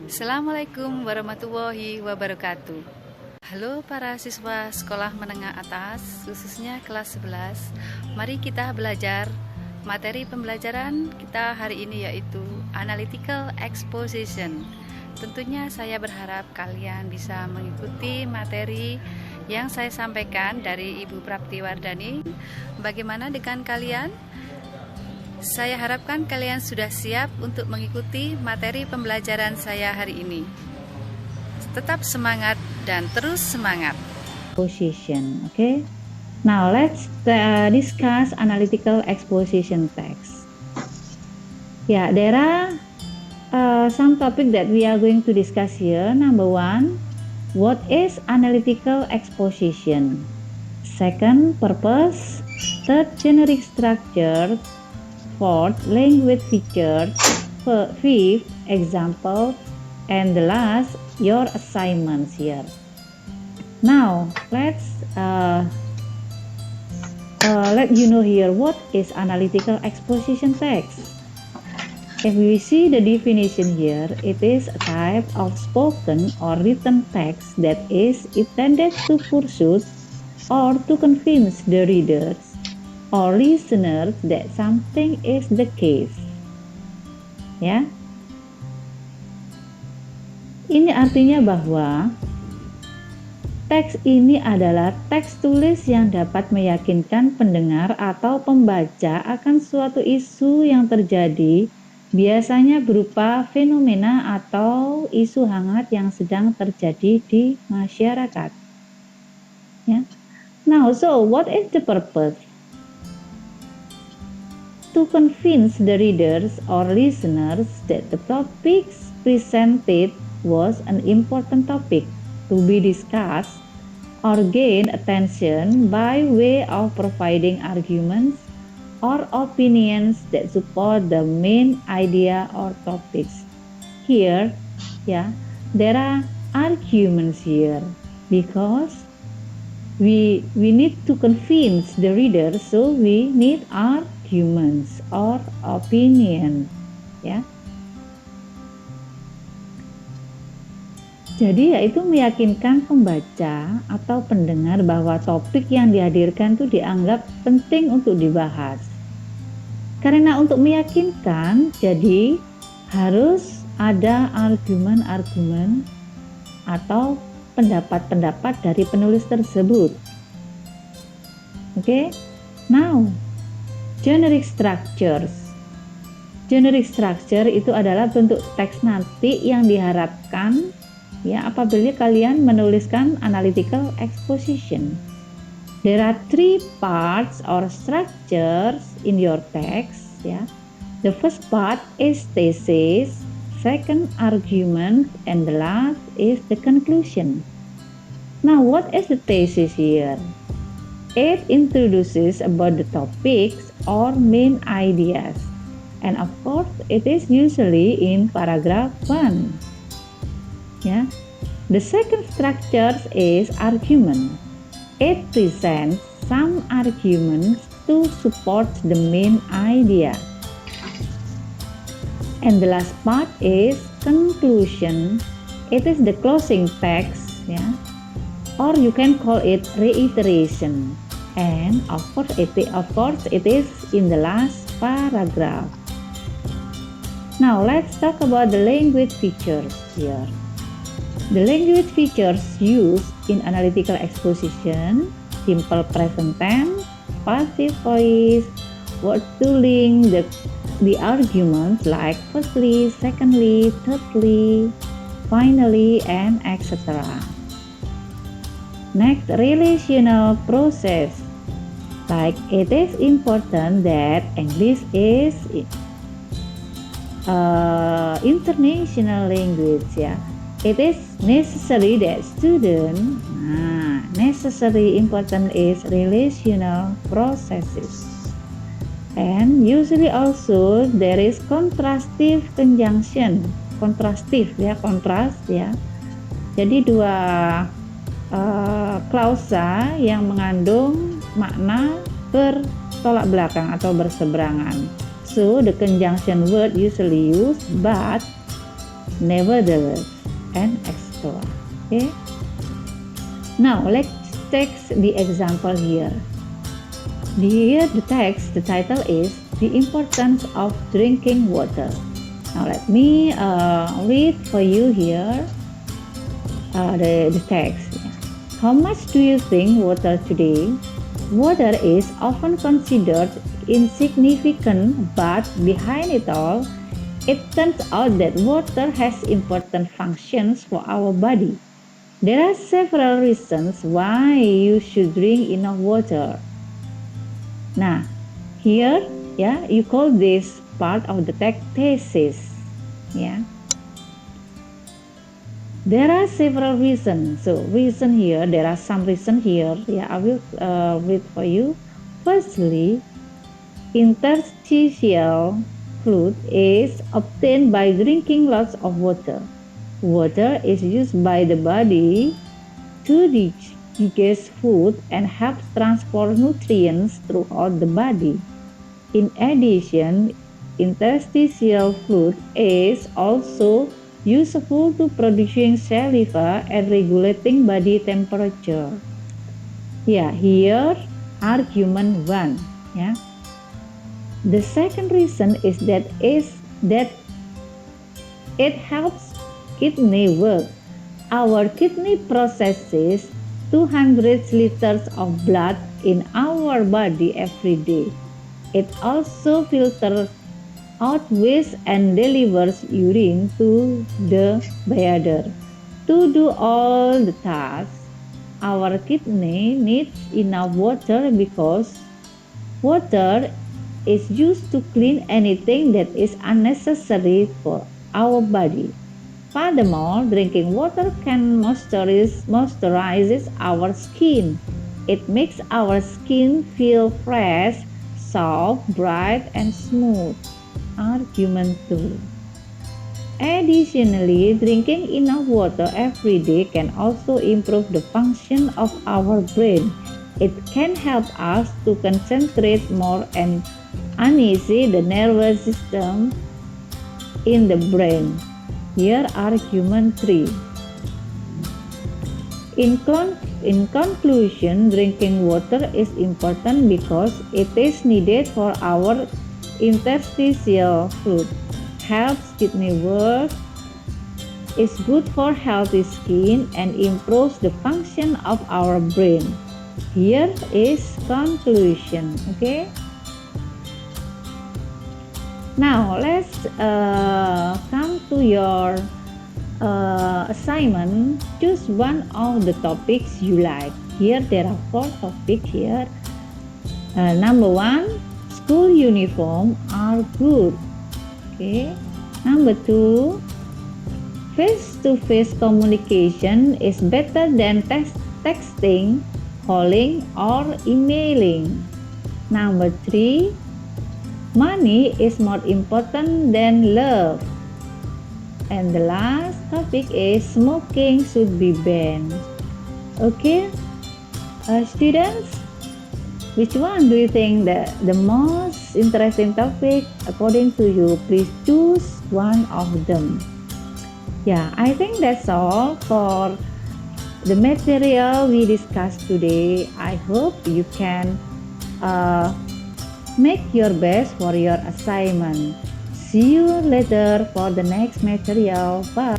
Assalamualaikum warahmatullahi wabarakatuh. Halo para siswa sekolah menengah atas, khususnya kelas 11. Mari kita belajar materi pembelajaran kita hari ini, yaitu Analytical Exposition. Tentunya saya berharap kalian bisa mengikuti materi yang saya sampaikan dari Ibu Praptiwardani. Bagaimana dengan kalian? Saya harapkan kalian sudah siap untuk mengikuti materi pembelajaran saya hari ini. Tetap semangat dan terus semangat. Exposition. Okay. Now let's discuss analytical exposition text. Yeah, there are some topic that we are going to discuss here. Number one, what is analytical exposition? Second, purpose. Third, generic structure. Fourth, language features. Fifth, example. And the last, your assignments here. Now let's let you know here what is analytical exposition text. If we see the definition here, it is a type of spoken or written text that is intended to pursue or to convince the readers or listeners that something is the case. Ya. Ini artinya bahwa teks ini adalah teks tulis yang dapat meyakinkan pendengar atau pembaca akan suatu isu yang terjadi, biasanya berupa fenomena atau isu hangat yang sedang terjadi di masyarakat. Ya. Now, so what is the purpose? To convince the readers or listeners that the topics presented was an important topic to be discussed or gain attention by way of providing arguments or opinions that support the main idea or topics. Here, there are arguments here because we need to convince the reader, so we need arguments or opinion. Ya. Jadi yaitu meyakinkan pembaca atau pendengar bahwa topik yang dihadirkan itu dianggap penting untuk dibahas. Karena untuk meyakinkan, jadi harus ada argumen-argumen atau pendapat-pendapat dari penulis tersebut. Okay? Now, generic structures. Generic structure itu adalah bentuk teks nanti yang diharapkan apabila kalian menuliskan analytical exposition. There are three parts or structures in your text. The first part is thesis, second argument, and the last is the conclusion. Now, what is the thesis here? It introduces about the topics or main ideas, and of course it is usually in paragraph 1. The second structure is argument. It presents some arguments to support the main idea. And the last part is conclusion. It is the closing text, or you can call it reiteration. And of course it is in the last paragraph. Now let's talk about the language features here. The language features used in analytical exposition: simple present tense, passive voice, word to link the arguments like firstly, secondly, thirdly, finally, and etc. Next, relational process. Like it is important that English is international language. It is necessary that important is relational processes. And usually also there is contrastive conjunction. Kontras. Jadi dua klausa yang mengandung makna bertolak belakang atau berseberangan. So the conjunction word usually used, but nevertheless, and extra. Okay. Now let's take the example here. Here the text, the title is The Importance of Drinking Water. Now let me read for you here the text. How much do you think water today? Water is often considered insignificant, but behind it all, it turns out that water has important functions for our body. There are several reasons why you should drink enough water. Nah, here, you call this part of the text thesis. There are several reasons. So, reason here, there are some reason here. I will read for you. Firstly, interstitial fluid is obtained by drinking lots of water. Water is used by the body to digest food and helps transport nutrients throughout the body. In addition, interstitial fluid is also useful to producing saliva and regulating body temperature. Here argument 1. The second reason is that it helps kidney work. Our kidney processes 200 liters of blood in our body every day. It also filters out waste and delivers urine to the bladder. To do all the tasks, our kidney needs enough water because water is used to clean anything that is unnecessary for our body. Furthermore, drinking water can moisturize our skin. It makes our skin feel fresh, soft, bright, and smooth. Argument 2. Additionally, drinking enough water every day can also improve the function of our brain. It can help us to concentrate more and uneasy the nervous system in the brain. Here argument 3. In conclusion, drinking water is important because it is needed for our interstitial fluid, helps kidney work, is good for healthy skin, and improves the function of our brain. Here is conclusion. Okay. Now let's come to your assignment. Choose one of the topics you like. Here there are 4 topics here. Number 1, school uniform are good. Okay. Number 2, face-to-face communication is better than texting, calling, or emailing. Number 3, money is more important than love. And the last topic is smoking should be banned. Okay, students, which one do you think the most interesting topic according to you? Please choose one of them. I think that's all for the material we discussed today. I hope you can make your best for your assignment. See you later for the next material. Bye.